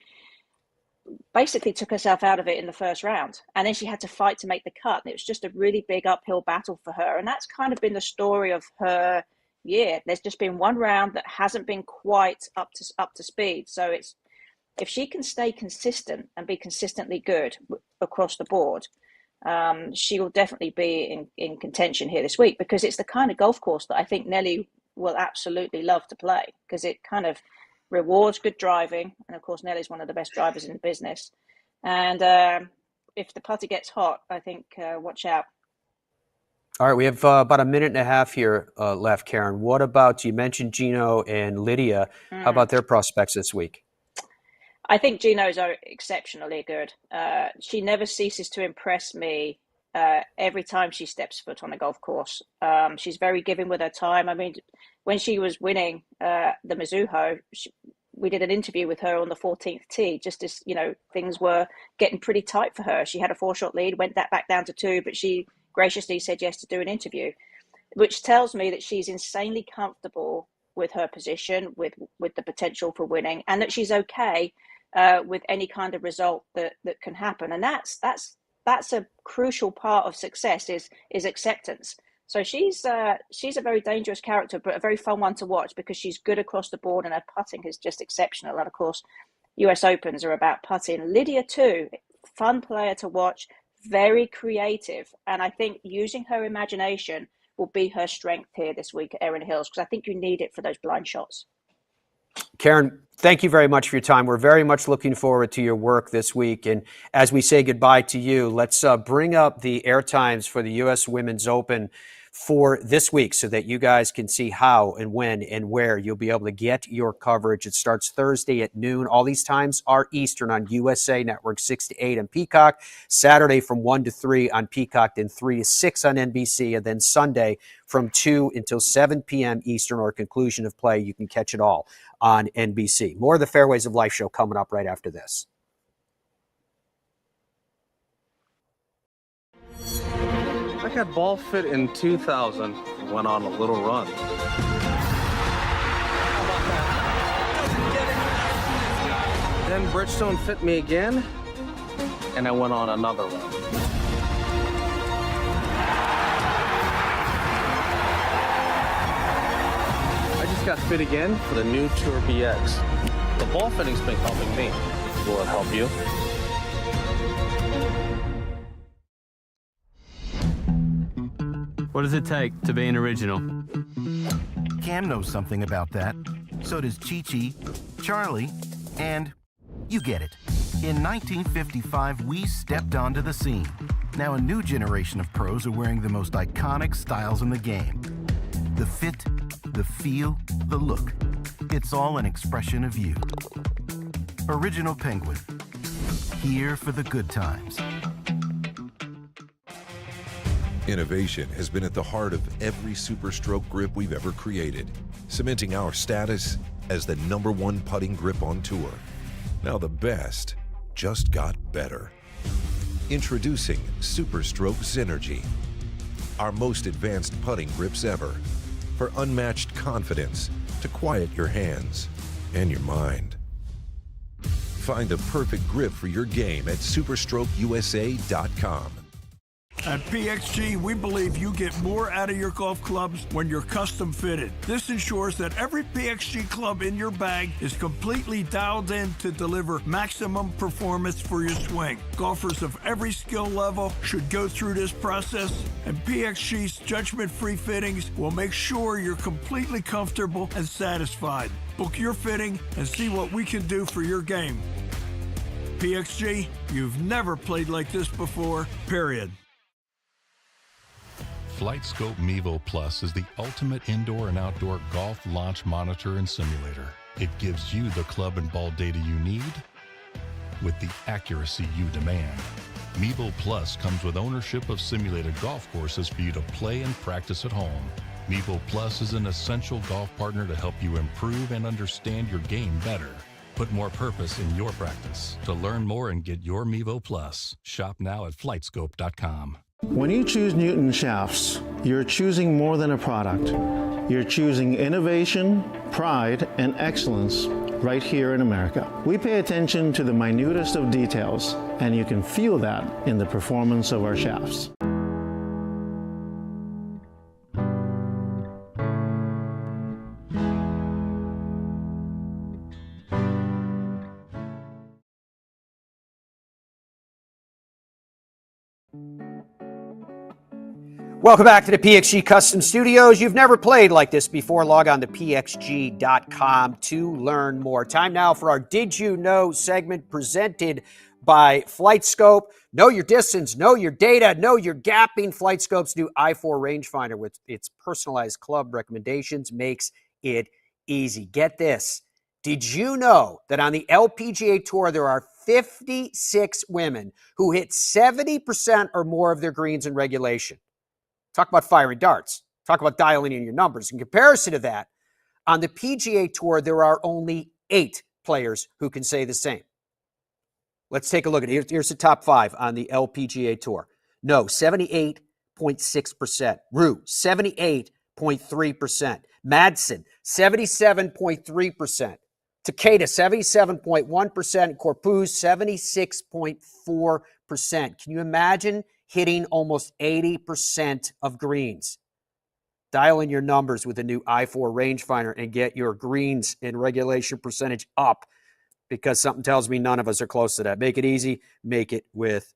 basically took herself out of it in the first round, and then she had to fight to make the cut, and it was just a really big uphill battle for her. And that's kind of been the story of her year. There's just been one round that hasn't been quite up to speed. So it's, if she can stay consistent and be consistently good across the board, she will definitely be in contention here this week, because it's the kind of golf course that I think Nelly will absolutely love to play, because it kind of rewards good driving. And of course, Nelly's one of the best drivers in the business. And if the putter gets hot, I think watch out. All right, we have about a minute and a half here left, Karen. What about, you mentioned Gino and Lydia. How about their prospects this week? I think Gino's are exceptionally good. She never ceases to impress me every time she steps foot on a golf course. She's very giving with her time. I mean, when she was winning the Mizuho, we did an interview with her on the 14th tee, just as, things were getting pretty tight for her. She had a 4-shot lead, went back down to 2, but she graciously said yes to do an interview, which tells me that she's insanely comfortable with her position, with the potential for winning, and that she's okay with any kind of result that can happen. And that's that's a crucial part of success is acceptance. So she's a very dangerous character, but a very fun one to watch because she's good across the board and her putting is just exceptional. And of course, US Opens are about putting. Lydia too, fun player to watch, very creative. And I think using her imagination will be her strength here this week at Erin Hills, because I think you need it for those blind shots. Karen, thank you very much for your time. We're very much looking forward to your work this week. And as we say goodbye to you, let's bring up the air times for the U.S. Women's Open for this week so that you guys can see how and when and where you'll be able to get your coverage. It starts Thursday at noon. All these times are Eastern on USA Network, 6 to 8 on Peacock, Saturday from 1 to 3 on Peacock, then 3 to 6 on NBC, and then Sunday from 2 until 7 p.m. Eastern or conclusion of play. You can catch it all on NBC. More of the Fairways of Life show coming up right after this. I got ball fit in 2000, went on a little run. Then Bridgestone fit me again, and I went on another run. I just got fit again for the new Tour BX. The ball fitting's been helping me. Will it help you? What does it take to be an original? Cam knows something about that. So does Chi-Chi, Charlie, and you get it. In 1955, we stepped onto the scene. Now a new generation of pros are wearing the most iconic styles in the game. The fit, the feel, the look. It's all an expression of you. Original Penguin. Here for the good times. Innovation has been at the heart of every SuperStroke grip we've ever created, cementing our status as the #1 putting grip on tour. Now the best just got better. Introducing SuperStroke Synergy, our most advanced putting grips ever, for unmatched confidence to quiet your hands and your mind. Find the perfect grip for your game at superstrokeusa.com. At PXG, we believe you get more out of your golf clubs when you're custom fitted. This ensures that every PXG club in your bag is completely dialed in to deliver maximum performance for your swing. Golfers of every skill level should go through this process, and PXG's judgment-free fittings will make sure you're completely comfortable and satisfied. Book your fitting and see what we can do for your game. PXG, you've never played like this before, period. FlightScope Mevo Plus is the ultimate indoor and outdoor golf launch monitor and simulator. It gives you the club and ball data you need with the accuracy you demand. Mevo Plus comes with ownership of simulated golf courses for you to play and practice at home. Mevo Plus is an essential golf partner to help you improve and understand your game better. Put more purpose in your practice. To learn more and get your Mevo Plus, shop now at flightscope.com. When you choose Newton shafts, you're choosing more than a product. You're choosing innovation, pride, and excellence right here in America. We pay attention to the minutest of details, and you can feel that in the performance of our shafts. Welcome back to the PXG Custom Studios. You've never played like this before. Log on to pxg.com to learn more. Time now for our Did You Know segment presented by FlightScope. Know your distance, know your data, know your gapping. FlightScope's new i4 rangefinder with its personalized club recommendations makes it easy. Get this. Did you know that on the LPGA Tour there are 56 women who hit 70% or more of their greens in regulation? Talk about firing darts. Talk about dialing in your numbers. In comparison to that, on the PGA Tour, there are only 8 players who can say the same. Let's take a look at it. Here's the top 5 on the LPGA Tour. No, 78.6%. Rue, 78.3%. Madsen, 77.3%. Takeda, 77.1%. Corpuz, 76.4%. Can you imagine hitting almost 80% of greens? Dial in your numbers with the new i4 rangefinder and get your greens and regulation percentage up, because something tells me none of us are close to that. Make it easy. Make it with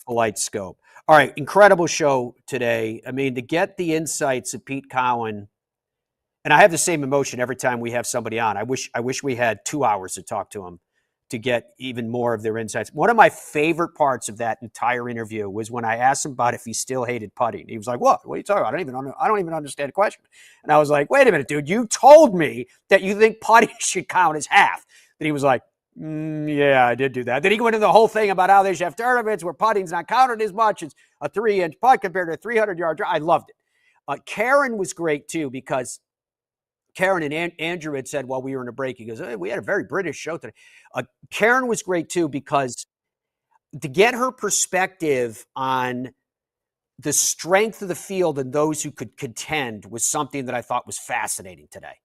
Flight Scope. All right, incredible show today. I mean, to get the insights of Pete Cowen, and I have the same emotion every time we have somebody on. I wish we had 2 hours to talk to him to get even more of their insights. One of my favorite parts of that entire interview was when I asked him about if he still hated putting. He was like, "What? What are you talking about? I don't even understand the question." And I was like, "Wait a minute, dude. You told me that you think putting should count as half." Then he was like, "Yeah, I did do that." Then he went into the whole thing about how they should have tournaments where putting's not counted as much as a 3-inch putt compared to a 300-yard drive. I loved it. Karen was great too, because Karen and Andrew had said while we were in a break, he goes, "Hey, we had a very British show today." Karen was great too, because to get her perspective on the strength of the field and those who could contend was something that I thought was fascinating today.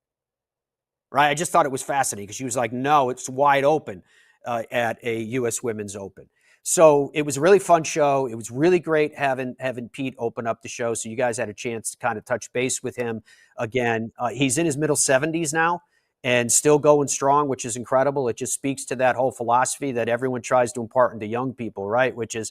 Right? I just thought it was fascinating because she was like, "No, it's wide open at a U.S. Women's Open." So it was a really fun show. It was really great having Pete open up the show. So you guys had a chance to kind of touch base with him again. He's in his middle 70s now and still going strong, which is incredible. It just speaks to that whole philosophy that everyone tries to impart into young people, right? Which is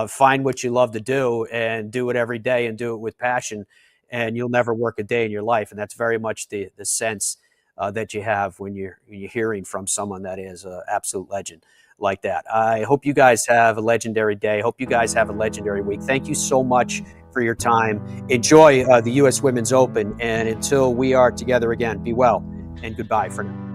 find what you love to do and do it every day and do it with passion, and you'll never work a day in your life. And that's very much the sense that you have when you're hearing from someone that is an absolute legend like that. I hope you guys have a legendary day. Hope you guys have a legendary week. Thank you so much for your time. Enjoy the U.S. Women's Open. And until we are together again, be well and goodbye for now.